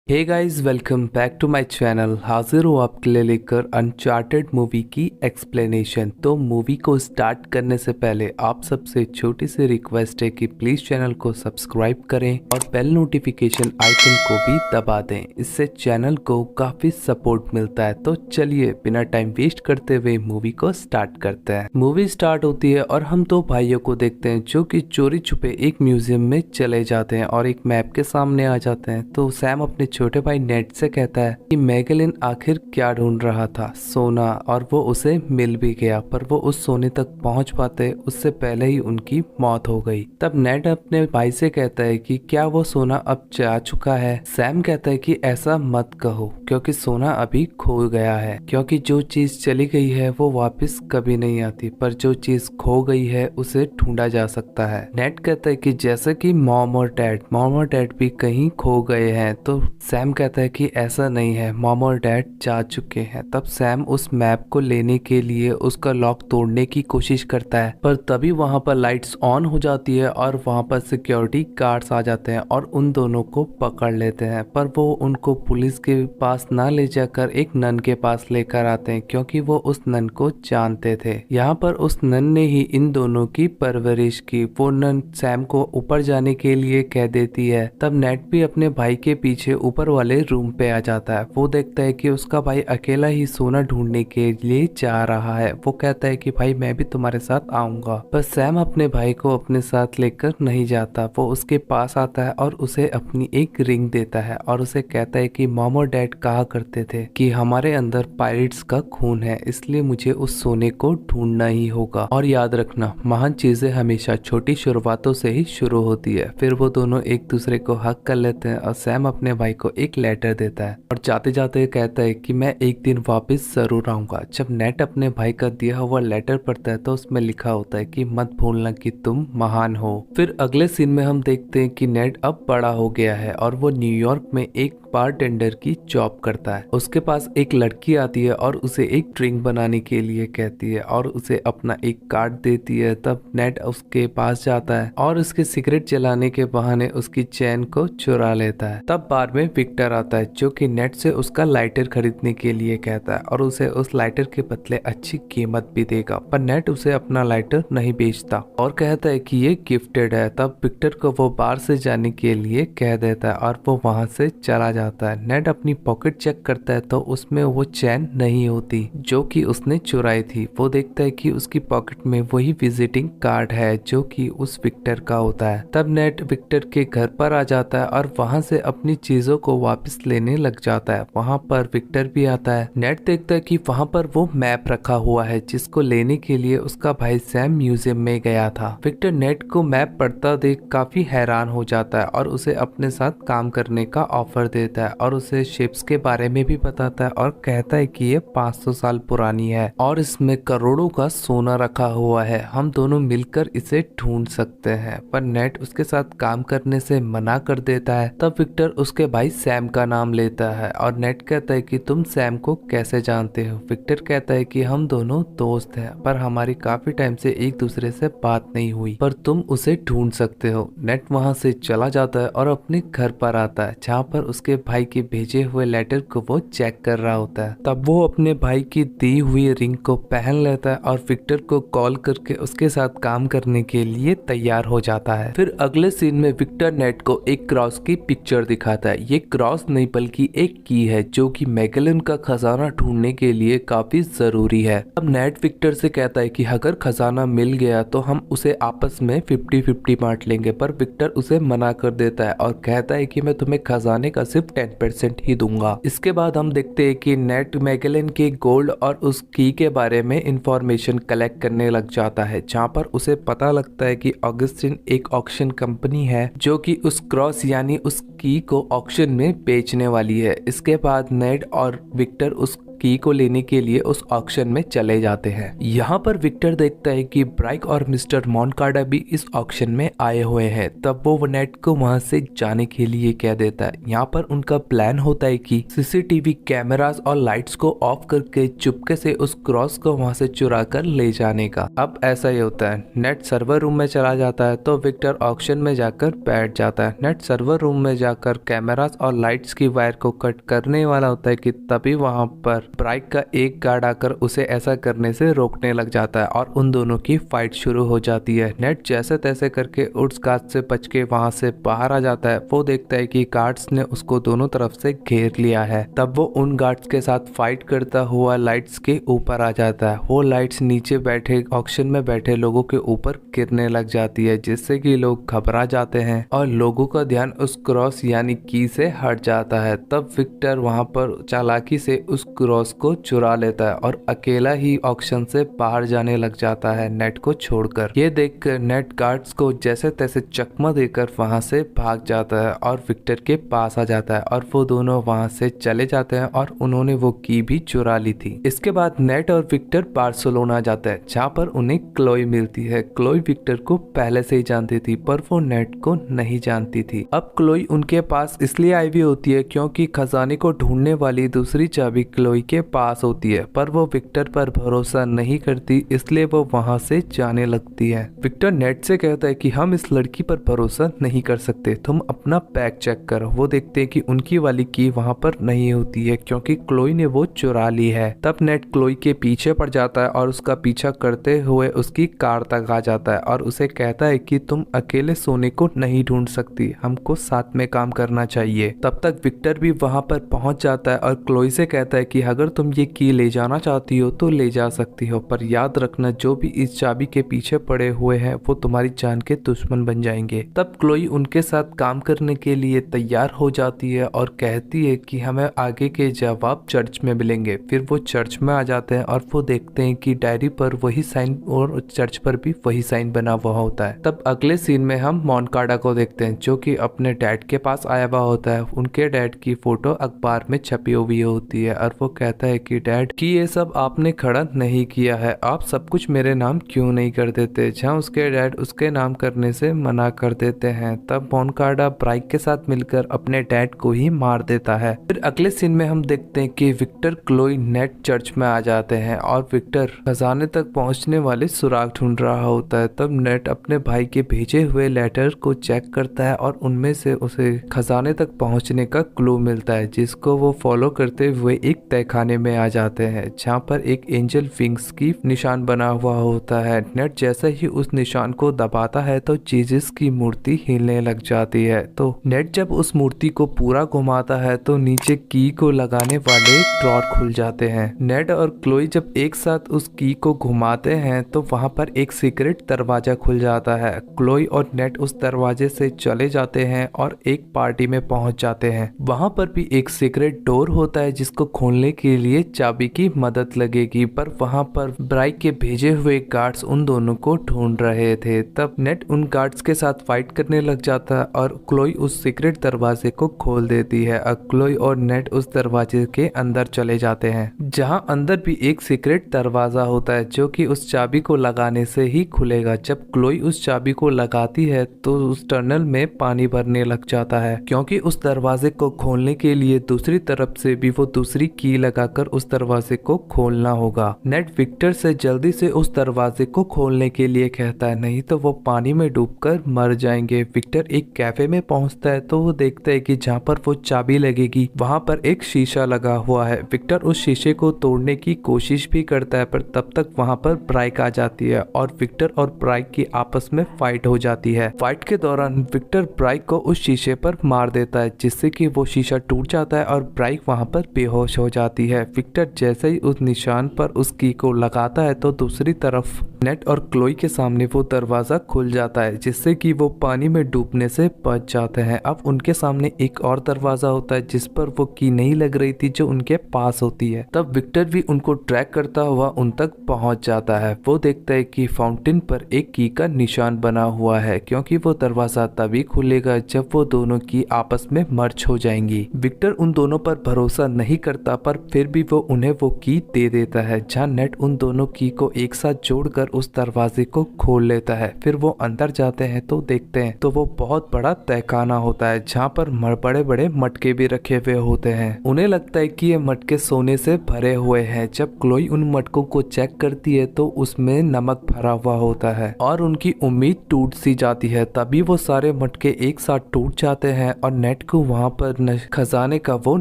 Hey guys, welcome back to my channel. हाजिर हूँ आपके लिए लेकर अनचार्टेड मूवी की एक्सप्लेनेशन। तो मूवी को स्टार्ट करने से पहले आप सबसे छोटी सी रिक्वेस्ट है कि प्लीज चैनल को सब्सक्राइब करें और बेल नोटिफिकेशन आइकन को भी दबा दें। इससे चैनल को काफी सपोर्ट मिलता है। तो चलिए बिना टाइम वेस्ट करते हुए मूवी को स्टार्ट करते हैं। मूवी स्टार्ट होती है और हम दो भाइयों को देखते हैं जो कि चोरी छुपे एक म्यूजियम में चले जाते हैं और एक मैप के सामने आ जाते हैं। तो सैम अपने छोटे भाई नेड से कहता है कि मैगलिन आखिर क्या ढूंढ रहा था, सोना, और वो उसे मिल भी गया, पर वो उस सोने तक पहुंच पाते उससे पहले ही उनकी मौत हो गई। तब नेड अपने भाई से कहता है कि क्या वो सोना अब जा चुका है। सैम कहता है कि ऐसा मत कहो, क्योंकि सोना अभी खो गया है, क्योंकि जो चीज चली गई है वो वापस कभी नहीं आती, पर जो चीज खो गई है उसे ढूंढा जा सकता है। नेड कहता है कि जैसे कि मॉम और डैड भी कहीं खो गए हैं। तो सैम कहता है कि ऐसा नहीं है, मॉम और डैड जा चुके हैं। तब सैम उस मैप को लेने के लिए उसका लॉक तोड़ने की कोशिश करता है, पर तभी वहां पर लाइट्स ऑन हो जाती है और वहां पर सिक्योरिटी गार्ड्स आ जाते हैं और उन दोनों को पकड़ लेते हैं। पर वो उनको पुलिस के पास ना ले जाकर एक नन के पास लेकर आते हैं, क्योंकि वो उस नन को जानते थे। यहाँ पर उस नन ने ही इन दोनों की परवरिश की। वो नन सैम को ऊपर जाने के लिए कह देती है। तब नेट भी अपने भाई के पीछे ऊपर वाले रूम पे आ जाता है। वो देखता है कि उसका भाई अकेला ही सोना ढूंढने के लिए जा रहा है। वो कहता है कि भाई मैं भी तुम्हारे साथ आऊंगा, पर सैम अपने भाई को अपने साथ लेकर नहीं जाता। वो उसके पास आता है और उसे अपनी एक रिंग देता है और उसे कहता है कि मॉम और डैड कहा करते थे कि हमारे अंदर पायरेट्स का खून है, इसलिए मुझे उस सोने को ढूंढना ही होगा। और याद रखना, महान चीजें हमेशा छोटी शुरुआतों से ही शुरू होती है। फिर वो दोनों एक दूसरे को हक कर लेते हैं और सैम अपने भाई को एक लेटर देता है और जाते जाते कहता है कि मैं एक दिन वापस जरूर आऊंगा। जब नेट अपने भाई का दिया हुआ लेटर पढ़ता है तो उसमें लिखा होता है कि मत भूलना कि तुम महान हो। फिर अगले सीन में हम देखते हैं कि नेट अब बड़ा हो गया है और वो न्यूयॉर्क में एक बारटेंडर की जॉब करता है। उसके पास एक लड़की आती है और उसे एक ड्रिंक बनाने के लिए कहती है और उसे अपना एक कार्ड देती है। तब नेट उसके पास जाता है और उसके सिगरेट जलाने के बहाने उसकी चैन को चुरा लेता है। तब बार में विक्टर आता है जो कि नेट से उसका लाइटर खरीदने के लिए कहता है और उसे उस लाइटर के बदले अच्छी कीमत भी देगा, पर नेट उसे अपना लाइटर नहीं बेचता और कहता है कि ये गिफ्टेड है। तब विक्टर को वो बार से जाने के लिए कह देता है और वो वहां से चला जाता है। नेट अपनी पॉकेट चेक करता है तो उसमें वो चैन नहीं होती जो कि उसने चुराई थी। वो देखता है कि उसकी पॉकेट में वही विजिटिंग कार्ड है जो कि उस विक्टर का होता है। तब नेट विक्टर के घर पर आ जाता है और वहां से अपनी चीजों को वापस लेने लग जाता है। वहां पर विक्टर भी आता है। नेट देखता है कि वहां पर वो मैप रखा हुआ है जिसको लेने के लिए उसका भाई सैम म्यूजियम में गया था। विक्टर नेट को मैप पढ़ता देख काफी हैरान हो जाता है और उसे अपने साथ काम करने का ऑफर देता है और उसे शिप्स के बारे में भी बताता है और कहता है कि ये 500 साल पुरानी है और इसमें करोड़ों का सोना रखा हुआ है, हम दोनों मिलकर इसे ढूंढ सकते हैं। पर नेट उसके साथ काम करने से मना कर देता है। तब विक्टर उसके भाई सैम का नाम लेता है और नेट कहता है कि तुम सैम को कैसे जानते हो। विक्टर कहता है कि हम दोनों दोस्त हैं, पर हमारी काफी टाइम से एक दूसरे से बात नहीं हुई, पर तुम उसे ढूंढ सकते हो। नेट वहां से चला जाता है और अपने घर पर आता है जहाँ पर उसके भाई के भेजे हुए लेटर को वो चेक कर रहा होता है। तब वो अपने भाई की दी हुई रिंग को पहन लेता है और विक्टर को कॉल करके उसके साथ काम करने के लिए तैयार हो जाता है। फिर अगले सीन में विक्टर नेट को एक क्रॉस की पिक्चर दिखाता है। ये क्रॉस नहीं बल्कि एक की है जो कि मैगलिन का खजाना ढूंढने के लिए काफी जरूरी है। अब नेट विक्टर से कहता है कि अगर खजाना मिल गया तो हम उसे आपस में 50-50 बांट लेंगे, पर विक्टर उसे मना कर देता है और कहता है कि मैं तुम्हें खजाने का सिर्फ 10% ही दूंगा। इसके बाद हम देखते हैं कि नेट मैगलिन के गोल्ड और उस की के बारे में इंफॉर्मेशन कलेक्ट करने लग जाता है, जहाँ पर उसे पता लगता है कि ऑगस्टिन एक ऑक्शन कंपनी है जो कि उस क्रॉस यानी उस की को ऑक्शन में बेचने वाली है। इसके बाद नेट और विक्टर उस की को लेने के लिए उस ऑक्शन में चले जाते हैं। यहाँ पर विक्टर देखता है कि ब्राइक और मिस्टर मोनकाडा भी इस ऑक्शन में आए हुए हैं। तब वो नेट को वहां से जाने के लिए कह देता है। यहाँ पर उनका प्लान होता है कि सीसीटीवी कैमरास और लाइट्स को ऑफ करके चुपके से उस क्रॉस को वहां से चुरा कर ले जाने का। अब ऐसा ही होता है, नेट सर्वर रूम में चला जाता है तो विक्टर ऑक्शन में जाकर बैठ जाता है। नेट सर्वर रूम में जाकर कैमरास और लाइट्स की वायर को कट करने वाला होता है कि तभी वहां पर ब्राइक का एक गार्ड आकर उसे ऐसा करने से रोकने लग जाता है और उन दोनों की फाइट शुरू हो जाती है। नेट जैसे तैसे करके उस गार्ड से बच के वहां से बाहर आ जाता है। वो देखता है कि गार्ड्स ने उसको दोनों तरफ से घेर लिया है। तब वो उन गार्ड्स के साथ फाइट करता हुआ लाइट्स के ऊपर आ जाता है। वो लाइट्स नीचे बैठे ऑक्शन में बैठे लोगों के ऊपर गिरने लग जाती है, जिससे कि लोग घबरा जाते हैं और लोगों का ध्यान उस क्रॉस यानी की से हट जाता है। तब विक्टर वहां पर चालाकी से उस क्रॉस को चुरा लेता है और अकेला ही ऑक्शन से बाहर जाने लग जाता है नेट को छोड़कर। ये देखकर नेट गार्ड्स को जैसे तैसे चकमा देकर वहां से भाग जाता है और विक्टर के पास आ जाता है और वो दोनों वहां से चले जाते हैं और उन्होंने वो की भी चुरा ली थी। इसके बाद नेट और विक्टर बार्सिलोना जाता है, जहाँ पर उन्हें क्लोई मिलती है। क्लोई विक्टर को पहले से ही जानती थी पर वो नेट को नहीं जानती थी। अब क्लोई उनके पास इसलिए आई हुई होती है क्योंकि खजाने को ढूंढने वाली दूसरी चाबी क्लोई के पास होती है, पर वो विक्टर पर भरोसा नहीं करती, इसलिए वो वहां से जाने लगती है। विक्टर नेट से कहता है कि हम इस लड़की पर भरोसा नहीं कर सकते, तुम अपना बैग चेक करो। वो देखते हैं कि उनकी वाली की वहां पर नहीं होती है क्योंकि क्लोई ने वो चुरा ली है। तब नेट क्लोई के पीछे पड़ जाता है और उसका पीछा करते हुए उसकी कार तक आ जाता है और उसे कहता है कि तुम अकेले सोने को नहीं ढूंढ सकती, हमको साथ में काम करना चाहिए। तब तक विक्टर भी वहां पर पहुंच जाता है और क्लोई से कहता है कि अगर तुम ये की ले जाना चाहती हो तो ले जा सकती हो, पर याद रखना जो भी इस चाबी के पीछे पड़े हुए हैं वो तुम्हारी जान के दुश्मन बन जाएंगे। तब क्लोई उनके साथ काम करने के लिए तैयार हो जाती है और कहती है कि हमें आगे के जवाब चर्च में मिलेंगे। फिर वो चर्च में आ जाते हैं और वो देखते हैं कि डायरी पर वही साइन और चर्च पर भी वही साइन बना हुआ होता है। तब अगले सीन में हम मोनकाडा को देखते हैं जो कि अपने डैड के पास आया हुआ होता है। उनके डैड की फोटो अखबार में छपी हुई होती है और वो कहता है कि डैड कि ये सब आपने खड़ा नहीं किया है, आप सब कुछ मेरे नाम क्यों नहीं कर देते, जहाँ उसके डैड उसके नाम करने से मना कर देते हैं। तब मोनकाडा ब्राइक के साथ मिलकर अपने डैड को ही मार देता है। फिर अगले सीन में हम देखते हैं कि विक्टर क्लोई नेट चर्च में आ जाते हैं और विक्टर खजाने तक पहुंचने वाले सुराग ढूंढ रहा होता है। तब नेट अपने भाई के भेजे हुए लेटर को चेक करता है और उनमें से उसे खजाने तक पहुंचने का क्लू मिलता है, जिसको वो फॉलो करते हुए एक तहखाने में आ जाते हैं जहाँ पर एक एंजल विंग्स की निशान बना हुआ होता है। नेट जैसे ही उस निशान को दबाता है तो जीसस की मूर्ति हिलने लग जाती है। तो नेट जब उस मूर्ति को पूरा घुमाता है तो नीचे की को लगाने वाले ड्रॉर खुल जाते हैं। नेट और क्लोई जब एक साथ उस की को घुमाते हैं तो वहां पर एक सीक्रेट दरवाजा खुल जाता है। क्लोई और नेट उस दरवाजे से चले जाते हैं और एक पार्टी में पहुंच जाते हैं। वहां पर भी एक सीक्रेट डोर होता है जिसको खोलने के लिए चाबी की मदद लगेगी, पर वहां पर ब्राइक के भेजे हुए गार्ड्स उन दोनों को ढूंढ रहे थे। तब नेट उन गार्ड्स के साथ फाइट करने लग जाता है और क्लोई उस सीक्रेट दरवाजे को खोल देती है और क्लोई और नेट उस दरवाजे के अंदर चले जाते हैं, जहां अंदर भी एक सीक्रेट दरवाजा होता है जो कि उस चाबी को लगाने से ही खुलेगा। जब क्लोई उस चाबी को लगाती है तो उस टनल में पानी भरने लग जाता है क्योंकि उस दरवाजे को खोलने के लिए दूसरी तरफ से भी वो दूसरी की लगाकर उस दरवाजे को खोलना होगा। नेट विक्टर से जल्दी से उस दरवाजे को खोलने के लिए कहता है, नहीं तो वो पानी में डूबकर मर जाएंगे। विक्टर एक कैफे में पहुंचता है तो वो देखता है कि जहाँ पर वो चाबी लगेगी वहां पर एक शीशा लगा हुआ है। विक्टर उस शीशे को तोड़ने की कोशिश भी करता है, पर तब तक वहां पर ब्राइक आ जाती है और विक्टर और ब्राइक की आपस में फाइट हो जाती है। फाइट के दौरान विक्टर ब्राइक को उस शीशे पर मार देता है, जिससे कि वो शीशा टूट जाता है और ब्राइक वहां पर बेहोश हो जाती है। विक्टर जैसे ही उस निशान पर उस की को लगाता है तो दूसरी तरफ नेट और क्लोई के सामने वो दरवाजा खुल जाता है, जिससे कि वो पानी में डूबने से बच जाते हैं। अब उनके सामने एक और दरवाजा होता है जिस पर वो की नहीं लग रही थी जो उनके पास होती है। तब विक्टर भी उनको ट्रैक करता हुआ उन तक पहुंच जाता है। वो देखता है कि फाउंटेन पर एक की का निशान बना हुआ है क्योंकि वो दरवाजा तभी खुलेगा जब वो दोनों की आपस में मर्ज हो जाएंगी। विक्टर उन दोनों पर भरोसा नहीं करता, पर फिर भी वो उन्हें वो की दे देता है, जहाँ नेट उन दोनों की को एक साथ जोड़कर उस दरवाजे को खोल लेता है। फिर वो अंदर जाते हैं तो देखते हैं तो वो बहुत बड़ा तहखाना होता है, जहाँ पर बड़े बड़े मटके भी रखे हुए होते हैं। उन्हें लगता है कि ये मटके सोने से भरे हुए हैं। जब क्लोई उन मटकों को चेक करती है तो उसमें नमक भरा हुआ होता है और उनकी उम्मीद टूट सी जाती है। तभी वो सारे मटके एक साथ टूट जाते हैं और नेट को वहाँ पर खजाने का वो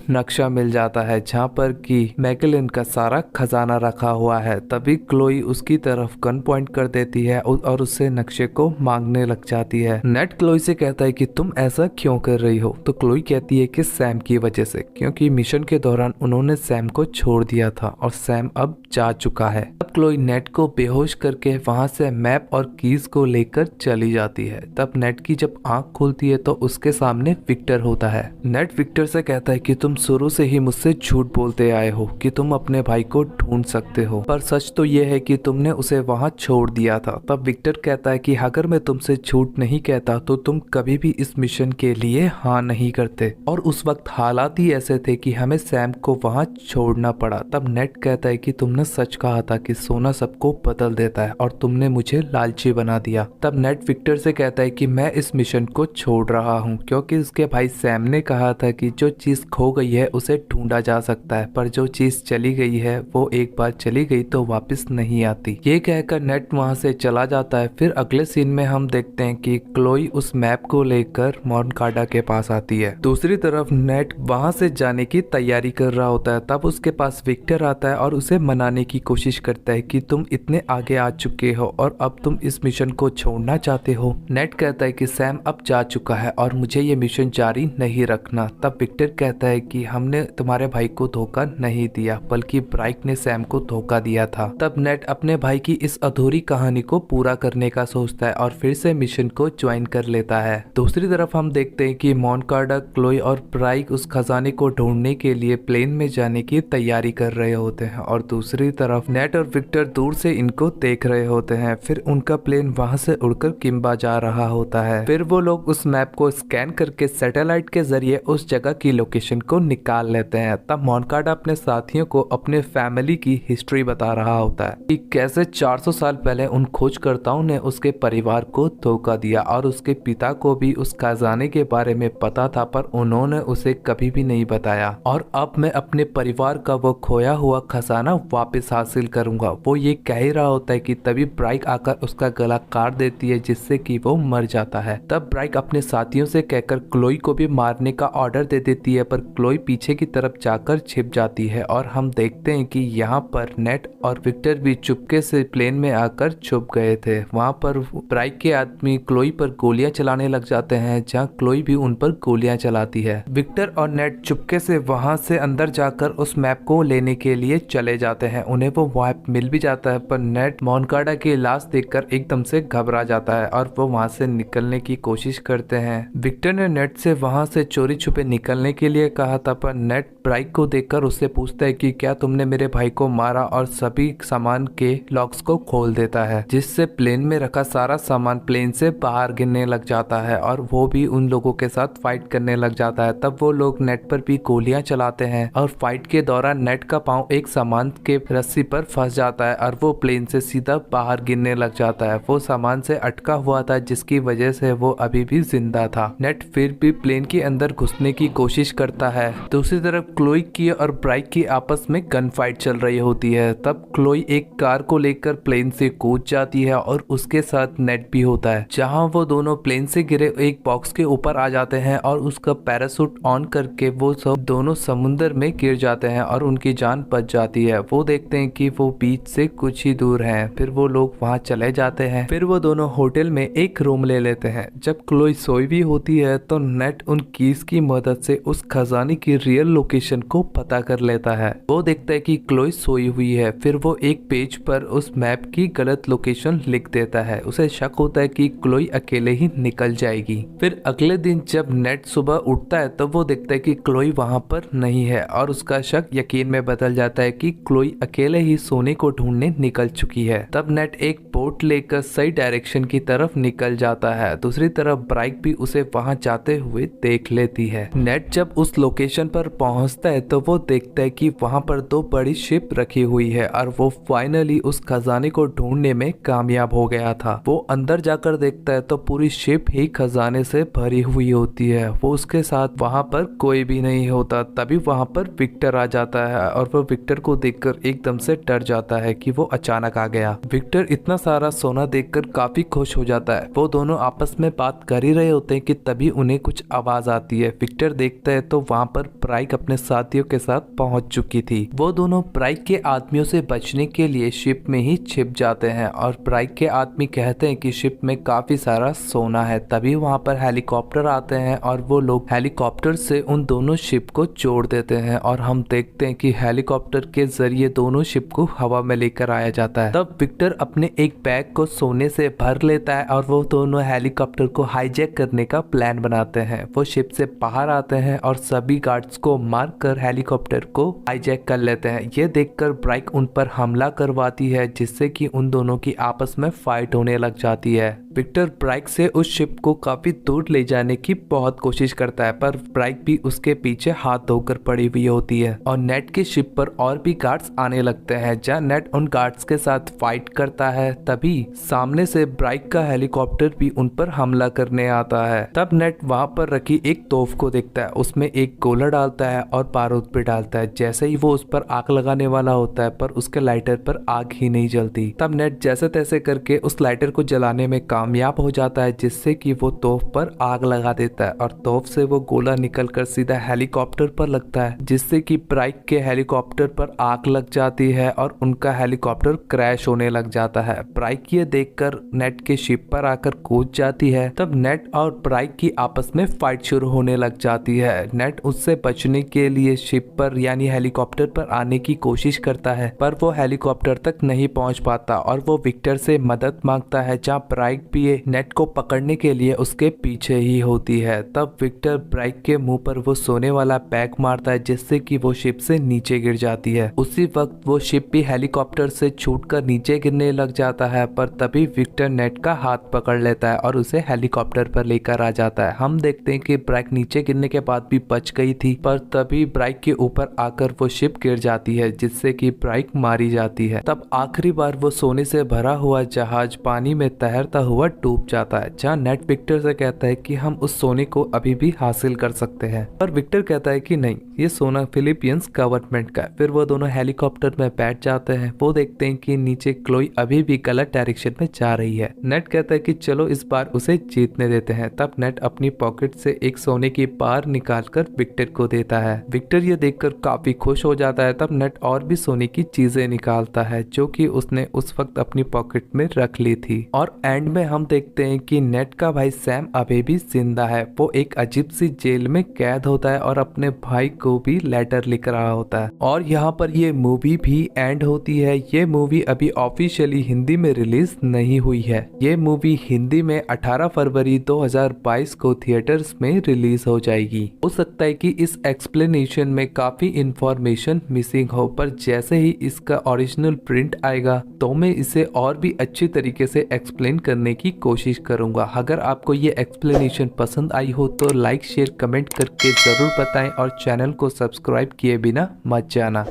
नक्शा मिल जाता है, जहाँ पर कि मैगलिन का सारा खजाना रखा हुआ है। तभी क्लोई उसकी तरफ गन पॉइंट कर देती है और उससे नक्शे को मांगने लग जाती है। नेट क्लोई से कहता है कि तुम ऐसा क्यों कर रही हो? तो क्लोई कहती है कि सैम की वजह से, क्योंकि मिशन के दौरान उन्होंने सैम को छोड़ दिया था और सैम अब जा चुका है। तब क्लोई नेट को बेहोश करके वहां से मैप और कीज को लेकर चली जाती है। तब नेट की जब आंख खुलती है तो उसके सामने विक्टर होता है। नेट विक्टर से कहता है कि तुम शुरू से ही मुझसे झूठ बोलते आए हो कि तुम अपने भाई को ढूंढ सकते हो, पर सच तो ये है कि तुमने उसे वहां छोड़ दिया था। तब विक्टर कहता है कि अगर मैं तुमसे झूठ नहीं कहता तो तुम कभी भी इस मिशन के लिए हाँ नहीं करते, और उस वक्त हालात ही ऐसे थे कि हमें सैम को वहां छोड़ना पड़ा। तब नेट कहता है कि तुमने सच कहा था कि सोना सबको बदल देता है और तुमने मुझे लालची बना दिया। तब नेट विक्टर से कहता है कि मैं इस मिशन को छोड़ रहा हूँ, क्योंकि उसके भाई सैम ने कहा था कि जो चीज खो गई है उसे ढूंढा जा सकता है, पर जो चीज चली गई है वो एक बार चली गई तो वापस नहीं आती। ये कहकर नेट वहाँ से चला जाता है। फिर अगले सीन में हम देखते हैं कि क्लोई उस मैप को लेकर मोनकाडा के पास आती है। दूसरी तरफ नेट वहाँ से जाने की तैयारी कर रहा होता है। तब उसके पास विक्टर आता है और उसे मनाने की कोशिश करता है कि तुम इतने आगे आ चुके हो और अब तुम इस मिशन को छोड़ना चाहते हो। नेट कहता है कि सैम अब जा चुका है और मुझे ये मिशन जारी नहीं रखना। तब विक्टर कहता है कि हमने तुम्हारे भाई को धोखा नहीं दिया, बल्कि ब्राइक ने सैम को धोखा दिया था। तब नेट अपने भाई की इस अधूरी कहानी को पूरा करने का सोचता है और फिर से मिशन को ज्वाइन कर लेता है। दूसरी तरफ हम देखते हैं कि मोनकाडा, क्लोई और ब्राइक उस खजाने को ढूंढने के लिए प्लेन में जाने की तैयारी कर रहे होते हैं और दूसरी तरफ नेट और विक्टर दूर से इनको देख रहे होते हैं। फिर उनका प्लेन वहां से उड़कर किम्बा जा रहा होता है। फिर वो लोग उस मैप को स्कैन करके सैटेलाइट के जरिए उस जगह की लोकेशन को निकाल लेते हैं। तब मोनकाडा अपने साथियों को अपने फैमिली की हिस्ट्री बता रहा होता है कि कैसे 400 साल पहले उन खोजकर्ताओं ने उसके परिवार को धोखा दिया और उसके पिता को भी उस खजाने के बारे में पता था, पर उन्होंने उसे कभी भी नहीं बताया। और अब मैं अपने परिवार का वो खोया हुआ खजाना वापस हासिल करूंगा। वो ये कह ही रहा होता है कि तभी ब्राइक आकर उसका गला काट देती है, जिससे कि वो मर जाता है। तब ब्राइक अपने साथियों से कहकर क्लोई को भी मारने का ऑर्डर दे देती है, पर क्लोई पीछे की तरफ जाकर छिप जाती है और हम देखते हैं कि यहाँ पर नेट और विक्टर भी चुपके से प्लेन में आकर छुप गए थे। वहाँ पर ब्राइक के आदमी क्लोई पर गोलियां चलाने लग जाते हैं, जहाँ क्लोई भी उन पर गोलियां चलाती है। विक्टर और नेट चुपके से वहाँ से अंदर जाकर उस मैप को लेने के लिए चले जाते हैं। उन्हें वो मैप मिल भी जाता है, पर नेट मोनकाडा की लाश देखकर एकदम से घबरा जाता है और वो वहाँ से निकलने की कोशिश करते हैं। विक्टर ने नेट से वहाँ से चोरी छुपे निकलने के लिए कहा था, पर नेट ब्राइक को देखकर उससे पूछता है कि क्या तुमने मेरे भाई को मारा, और सभी सामान के लॉक्स को खोल देता है, जिससे प्लेन में रखा सारा सामान प्लेन से बाहर गिरने लग जाता है और वो भी उन लोगों के साथ फाइट करने लग जाता है। तब वो लोग नेट पर भी गोलियां चलाते हैं और फाइट के दौरान नेट का पांव एक सामान के रस्सी पर फंस जाता है और वो प्लेन से सीधा बाहर गिरने लग जाता है। वो सामान से अटका हुआ था, जिसकी वजह से वो अभी भी जिंदा था। नेट फिर भी प्लेन के अंदर घुसने की कोशिश करता है। दूसरी तरफ क्लोई की और ब्राइक की आपस में गन फाइट चल रही होती है। तब क्लोई एक कार को लेकर प्लेन से कूद जाती है और उसके साथ नेट भी होता है, जहां वो दोनों प्लेन से गिरे एक बॉक्स के ऊपर आ जाते हैं और उसका पैराशूट ऑन करके वो सब दोनों समुद्र में गिर जाते हैं और उनकी जान बच जाती है। वो देखते हैं कि वो बीच से कुछ ही दूर हैं। फिर वो लोग वहां चले जाते हैं। फिर वो दोनों होटल में एक रूम ले लेते हैं। जब क्लोई सोई भी होती है तो नेट उन कीज की मदद से उस खजाने की रियल लोकेशन को पता कर लेता है। वो देखता है कि क्लोई सोई हुई है। फिर वो एक पेज पर उस मैप की गलत लोकेशन लिख देता है। उसे शक होता है कि क्लोई अकेले ही निकल जाएगी। फिर अगले दिन जब नेट सुबह उठता है तो वो देखता है कि क्लोई वहां पर नहीं है और उसका शक यकीन में बदल जाता है कि क्लोई अकेले ही सोने को ढूंढने निकल चुकी है। तब नेट एक बोट लेकर सही डायरेक्शन की तरफ निकल जाता है। दूसरी तरफ ब्राइक भी उसे वहां जाते हुए देख लेती है। नेट जब उस लोकेशन पर पहुंचता है तो वो देखता है कि वहां पर दो बड़ी शिप रखी हुई है और वो फाइनली उस खजाने को ढूंढने में कामयाब हो गया था। वो अंदर जाकर देखता है तो पूरी शिप ही खजाने से भरी हुई होती है। वो उसके साथ वहां पर कोई भी नहीं होता। तभी वहां पर विक्टर आ जाता है और वो विक्टर को देखकर एकदम से डर जाता है कि वो अचानक आ गया। विक्टर इतना सारा सोना देखकर काफी खुश हो जाता है। वो दोनों आपस में बात कर ही रहे होते हैं कि तभी उन्हें कुछ आवाज आती है। विक्टर देखता है तो वहां पर ब्राइक अपने साथियों के साथ पहुंच चुकी थी। वो दोनों ब्राइक के आदमियों से बचने के लिए शिप में ही छिप जाते हैं और ब्राइक के आदमी कहते हैं कि शिप में काफी सारा सोना है। तभी वहां पर हेलीकॉप्टर आते हैं और वो लोग हेलीकॉप्टर से उन दोनों शिप को जोड़ देते हैं और हम देखते हैं कि हेलीकॉप्टर के जरिए दोनों शिप को हवा में लेकर आया जाता है। तब विक्टर अपने एक बैग को सोने से भर लेता है और वो दोनों हेलीकॉप्टर को हाईजैक करने का प्लान बनाते हैं। वो शिप से बाहर आते हैं और सभी गार्ड्स को मारकर हेलीकॉप्टर को हाईजैक कर लेते हैं। ये देखकर ब्राइक उन पर हमला करवाती है जिससे कि उन दोनों की आपस में फाइट होने लग जाती है। विक्टर ब्राइक से उस शिप को काफी दूर ले जाने की बहुत कोशिश करता है पर ब्राइक भी उसके पीछे हाथ धोकर पड़ी हुई होती है और नेट की शिप पर और भी गार्ड्स आने लगते हैं। जहाँ नेट उन गार्ड्स के साथ फाइट करता है तभी सामने से ब्राइक का हेलीकॉप्टर भी उन पर हमला करने आता है। तब नेट वहां पर रखी एक तोफ को देखता है, उसमें एक गोला डालता है और बारूद भी डालता है। जैसे ही वो उस पर आग लगाने वाला होता है पर उसके लाइटर पर आग ही नहीं जलती। तब नेट जैसे तैसे करके उस लाइटर को जलाने में कामयाब हो जाता है जिससे कि वो तोफ पर आग लगा देता है और तोफ से वो गोला निकलकर सीधा हेलीकॉप्टर पर लगता है जिससे कि ब्राइक के हेलीकॉप्टर पर आग लग जाती है और उनका हेलीकॉप्टर क्रैश होने लग जाता है। ब्राइक ये देखकर नेट के शिप पर आकर कूद जाती है। तब नेट और ब्राइक की आपस में फाइट शुरू होने लग जाती है। नेट उससे बचने के लिए शिप पर यानी हेलीकॉप्टर पर आने की कोशिश करता है पर वो हेलीकॉप्टर तक नहीं पहुंच पाता और वो विक्टर से मदद मांगता है जहां ब्राइक भी नेट को पकड़ने के लिए उसके पीछे ही होती है। तब विक्टर ब्राइक के मुंह पर वो सोने वाला बैग मारता है जिससे कि वो शिप से नीचे गिर जाती है। उसी वक्त वो शिप भी हेलीकॉप्टर से छूटकर नीचे गिरने लग जाता है पर तभी विक्टर नेट का हाथ पकड़ लेता है और उसे हेलीकॉप्टर पर लेकर आ जाता है। हम देखते हैं कि ब्राइक नीचे गिरने के बाद भी बच गई थी पर तभी ब्राइक के ऊपर आकर वो शिप गिर जाती है जिससे कि ब्राइक मारी जाती है। तब आखिरी बार वो सोने से भरा हुआ जहाज पानी में तैरता हुआ डूब जाता है जहाँ नेट विक्टर से कहता है कि हम उस सोने को अभी भी हासिल कर सकते हैं पर विक्टर कहता है कि नहीं, ये सोना फिलीपींस गवर्नमेंट का है। फिर वो दोनों हेलीकॉप्टर में बैठ जाते हैं। वो देखते हैं कि नीचे क्लोई अभी भी गलत डायरेक्शन में जा रही है। नेट कहता है कि चलो इस बार उसे जीतने देते हैं। तब नेट अपनी पॉकेट से एक सोने की बार निकालकर विक्टर को देता है। विक्टर ये देखकर काफी खुश हो जाता है। तब नेट और भी सोने की चीजें निकालता है जो कि उसने उस वक्त अपनी पॉकेट में रख ली थी और एंड में हम देखते हैं कि नेट का भाई सैम अभी भी जिंदा है। वो एक अजीब सी जेल में कैद होता है और अपने भाई को भी लेटर लिख रहा होता है और यहाँ पर ये मूवी भी एंड होती है। ये मूवी अभी ऑफिशियली हिंदी में रिलीज नहीं हुई है। ये मूवी हिंदी में 18 फरवरी 2022 को थिएटर्स में रिलीज हो जाएगी। हो सकता है कि इस एक्सप्लेनेशन में काफी इंफॉर्मेशन मिसिंग हो पर जैसे ही इसका ओरिजिनल प्रिंट आएगा तो मैं इसे और भी अच्छी तरीके से एक्सप्लेन करने की कोशिश करूंगा। अगर आपको ये एक्सप्लेनेशन पसंद आई हो तो लाइक शेयर कमेंट करके जरूर बताएं और चैनल को सब्सक्राइब किए बिना मत जाना।